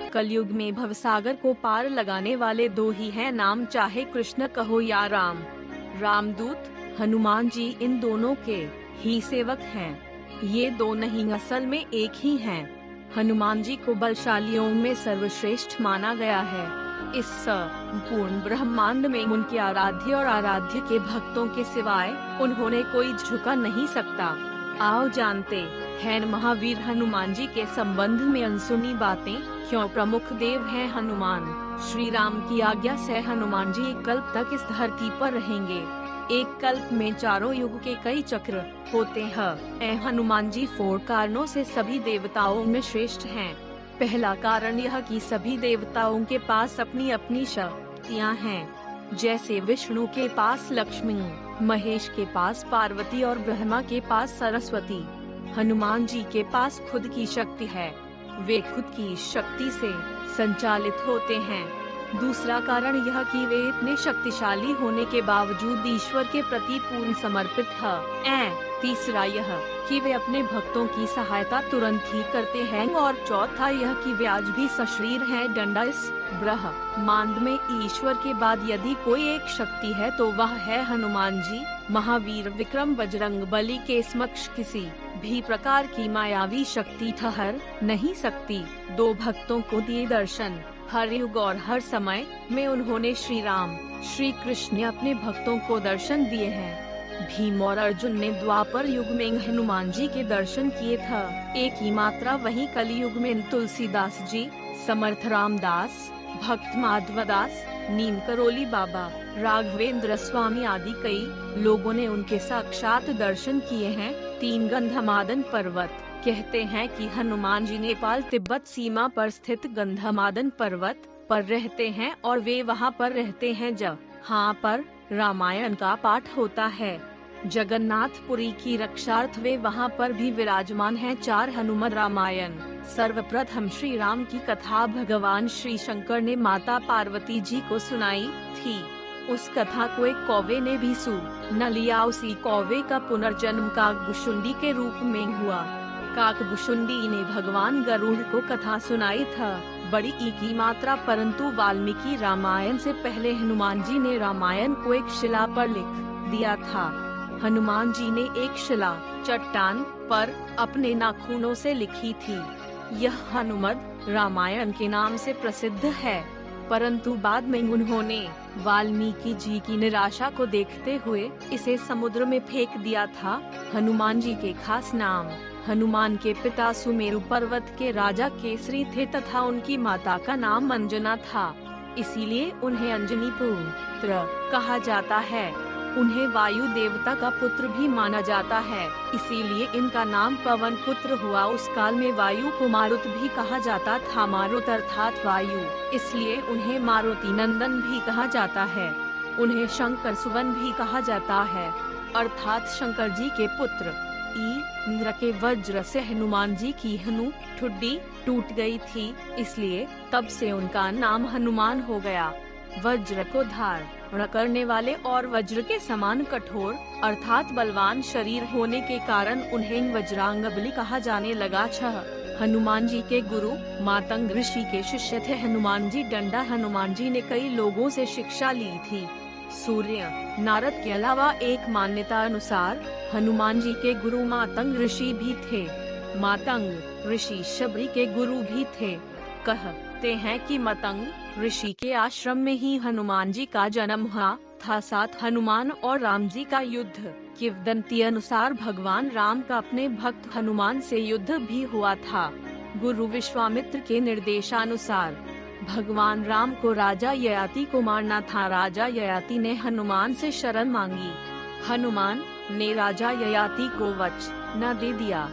कलयुग में भवसागर को पार लगाने वाले दो ही हैं नाम, चाहे कृष्ण कहो या राम। रामदूत हनुमान जी इन दोनों के ही सेवक हैं। ये दो नहीं, असल में एक ही हैं। हनुमान जी को बलशालियों में सर्वश्रेष्ठ माना गया है। इस पूर्ण ब्रह्मांड में उनके आराध्य और आराध्य के भक्तों के सिवाय उन्होंने कोई झुका नहीं सकता। आओ जानते हैं महावीर हनुमान जी के संबंध में अनसुनी बातें। क्यों प्रमुख देव हैं हनुमान। श्री राम की आज्ञा से हनुमान जी एक कल्प तक इस धरती पर रहेंगे। एक कल्प में चारों युग के कई चक्र होते हैं। हनुमान जी 4 कारणों से सभी देवताओं में श्रेष्ठ हैं। पहला कारण यह कि सभी देवताओं के पास अपनी अपनी शक्तियाँ हैं। जैसे विष्णु के पास लक्ष्मी, महेश के पास पार्वती और ब्रह्मा के पास सरस्वती। हनुमान जी के पास खुद की शक्ति है। वे खुद की शक्ति से संचालित होते हैं। दूसरा कारण यह कि वे इतने शक्तिशाली होने के बावजूद ईश्वर के प्रति पूर्ण समर्पित हैं। तीसरा यह कि वे अपने भक्तों की सहायता तुरंत ही करते हैं। और चौथा यह कि वे आज भी सशरीर हैं। डंडा इस ब्रह्मांड में ईश्वर के बाद यदि कोई एक शक्ति है तो वह है हनुमान जी। महावीर विक्रम बजरंग बली के समक्ष किसी भी प्रकार की मायावी शक्ति ठहर नहीं सकती। दो भक्तों को दिए दर्शन। हर युग और हर समय में उन्होंने श्री राम, श्री कृष्ण ने अपने भक्तों को दर्शन दिए हैं। भीम और अर्जुन ने द्वापर युग में हनुमान जी के दर्शन किए थे। एक ही मात्रा वहीं कलयुग में तुलसीदास जी, समर्थ रामदास, भक्त माधवदास, नीम करोली बाबा, राघवेंद्र स्वामी आदि कई लोगों ने उनके साक्षात दर्शन किए हैं। 3 गंधमादन पर्वत। कहते हैं कि हनुमान जी नेपाल तिब्बत सीमा पर स्थित गंधमादन पर्वत पर रहते हैं और वे वहां पर रहते हैं जहां पर रामायण का पाठ होता है। जगन्नाथपुरी की रक्षार्थ वे वहां पर भी विराजमान हैं। 4 हनुमत रामायण। सर्वप्रथम श्री राम की कथा भगवान श्री शंकर ने माता पार्वती जी को सुनाई थी। उस कथा को एक कौवे ने भी सुन लिया। उसी कौवे का पुनर्जन्म काकभुशुंडी के रूप में हुआ। काकभुशुंडी ने भगवान गरुड़ को कथा सुनाई था। बड़ी की मात्रा, परंतु वाल्मीकि रामायण से पहले हनुमान जी ने रामायण को एक शिला पर लिख दिया था। हनुमान जी ने एक शिला चट्टान पर अपने नाखूनों से लिखी थी। यह हनुमत रामायण के नाम से प्रसिद्ध है, परंतु बाद में उन्होंने वाल्मीकि जी की निराशा को देखते हुए इसे समुद्र में फेंक दिया था। हनुमान जी के खास नाम। हनुमान के पिता सुमेरु पर्वत के राजा केसरी थे तथा उनकी माता का नाम अंजना था, इसीलिए उन्हें अंजनी पुत्र कहा जाता है। उन्हें वायु देवता का पुत्र भी माना जाता है, इसीलिए इनका नाम पवन पुत्र हुआ। उस काल में वायु को मारुत भी कहा जाता था। मारुत अर्थात वायु, इसलिए उन्हें मारुति नंदन भी कहा जाता है। उन्हें शंकर सुवन भी कहा जाता है, अर्थात शंकर जी के पुत्र। इंद्र के वज्र से हनुमान जी की हनु ठुड्डी टूट गई थी, इसलिए तब से उनका नाम हनुमान हो गया। वज्र को धारण करने वाले और वज्र के समान कठोर अर्थात बलवान शरीर होने के कारण उन्हें वज्रांगबली कहा जाने लगा। हनुमान जी के गुरु मातंग ऋषि के शिष्य थे हनुमान जी। डंडा हनुमान जी ने कई लोगों से शिक्षा ली थी। सूर्य, नारद के अलावा एक मान्यता अनुसार हनुमान जी के गुरु मातंग ऋषि भी थे। मातंग ऋषि शबरी के गुरु भी थे। कहते हैं कि मातंग ऋषि के आश्रम में ही हनुमान जी का जन्म हुआ था। साथ हनुमान और राम जी का युद्ध। किंवदंती अनुसार भगवान राम का अपने भक्त हनुमान से युद्ध भी हुआ था। गुरु विश्वामित्र के निर्देशानुसार भगवान राम को राजा ययाति को मारना था। राजा ययाति ने हनुमान से शरण मांगी। हनुमान ने राजा ययाति को वचन दे दिया।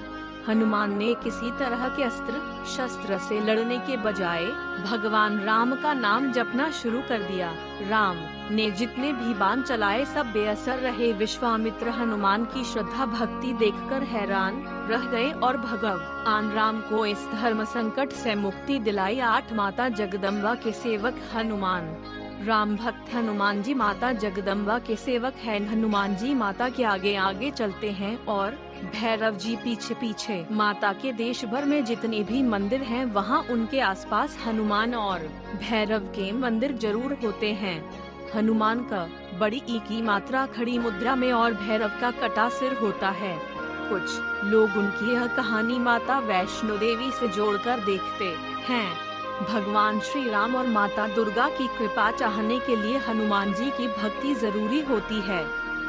हनुमान ने किसी तरह के अस्त्र शस्त्र से लड़ने के बजाय भगवान राम का नाम जपना शुरू कर दिया। राम ने जितने भी बाण चलाए सब बेअसर रहे। विश्वामित्र हनुमान की श्रद्धा भक्ति देखकर हैरान रह गए और भगवान राम को इस धर्म संकट से मुक्ति दिलाई। 8 माता जगदम्बा के सेवक हनुमान राम भक्त हनुमान जी माता जगदम्बा के सेवक हैं। हनुमान जी माता के आगे आगे चलते हैं और भैरव जी पीछे पीछे। माता के देश भर में जितने भी मंदिर हैं वहाँ उनके आसपास हनुमान और भैरव के मंदिर जरूर होते हैं। हनुमान का बड़ी ई की मात्रा खड़ी मुद्रा में और भैरव का कटा सिर होता है। कुछ लोग उनकी यह कहानी माता वैष्णो देवी से जोड़कर देखते हैं। भगवान श्री राम और माता दुर्गा की कृपा चाहने के लिए हनुमान जी की भक्ति जरूरी होती है।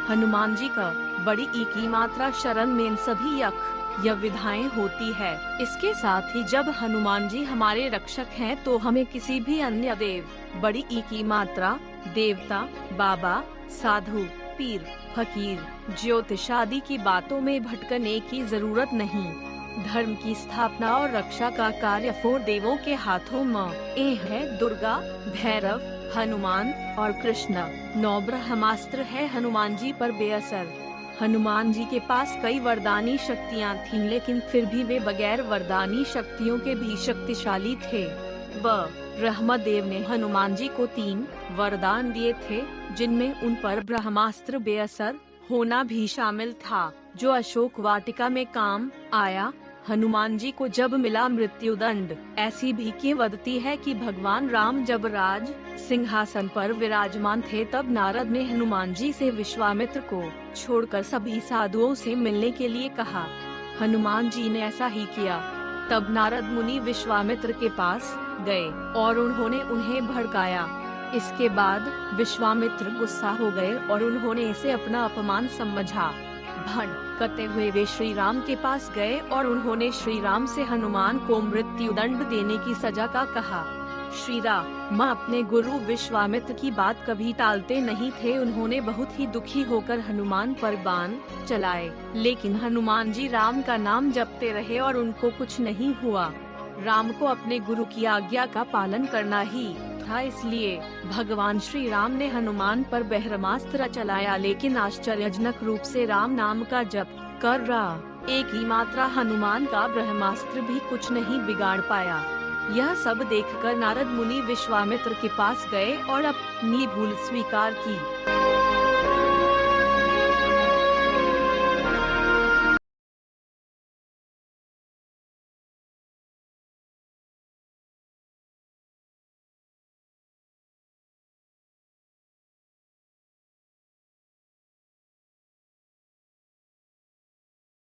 हनुमान जी का बड़ी ई की मात्रा शरण में इन सभी यज्ञ विधाएं होती है। इसके साथ ही जब हनुमान जी हमारे रक्षक हैं तो हमें किसी भी अन्य देव, बड़ी ई की मात्रा, देवता, बाबा, साधु, पीर, फकीर, ज्योतिष आदि की बातों में भटकने की जरूरत नहीं। धर्म की स्थापना और रक्षा का कार्य 4 देवों के हाथों में है। दुर्गा, भैरव, हनुमान और कृष्ण 9 ब्रह्मास्त्र है हनुमान जी पर बेअसर। हनुमान जी के पास कई वरदानी शक्तियाँ थीं, लेकिन फिर भी वे बगैर वरदानी शक्तियों के भी शक्तिशाली थे। ब्रह्मदेव ने हनुमान जी को 3 वरदान दिए थे, जिनमें उन पर ब्रह्मास्त्र बेअसर होना भी शामिल था, जो अशोक वाटिका में काम आया। हनुमान जी को जब मिला मृत्युदंड, ऐसी भी किंवदंती है कि भगवान राम जब राज सिंहासन पर विराजमान थे तब नारद ने हनुमान जी से विश्वामित्र को छोड़कर सभी साधुओं से मिलने के लिए कहा। हनुमान जी ने ऐसा ही किया। तब नारद मुनि विश्वामित्र के पास गए और उन्होंने उन्हें भड़काया। इसके बाद विश्वामित्र गुस्सा हो गए और उन्होंने इसे अपना अपमान समझा। भड़कते हुए वे श्री राम के पास गए और उन्होंने श्री राम से हनुमान को मृत्युदंड देने की सजा का कहा। श्री राम अपने गुरु विश्वामित्र की बात कभी टालते नहीं थे। उन्होंने बहुत ही दुखी होकर हनुमान पर बाण चलाए, लेकिन हनुमान जी राम का नाम जपते रहे और उनको कुछ नहीं हुआ। राम को अपने गुरु की आज्ञा का पालन करना ही था, इसलिए भगवान श्री राम ने हनुमान पर ब्रह्मास्त्र चलाया, लेकिन आश्चर्यजनक रूप से राम नाम का जप कर रहा एक ही मात्रा हनुमान का ब्रह्मास्त्र भी कुछ नहीं बिगाड़ पाया। यह सब देखकर नारद मुनि विश्वामित्र के पास गए और अपनी भूल स्वीकार की।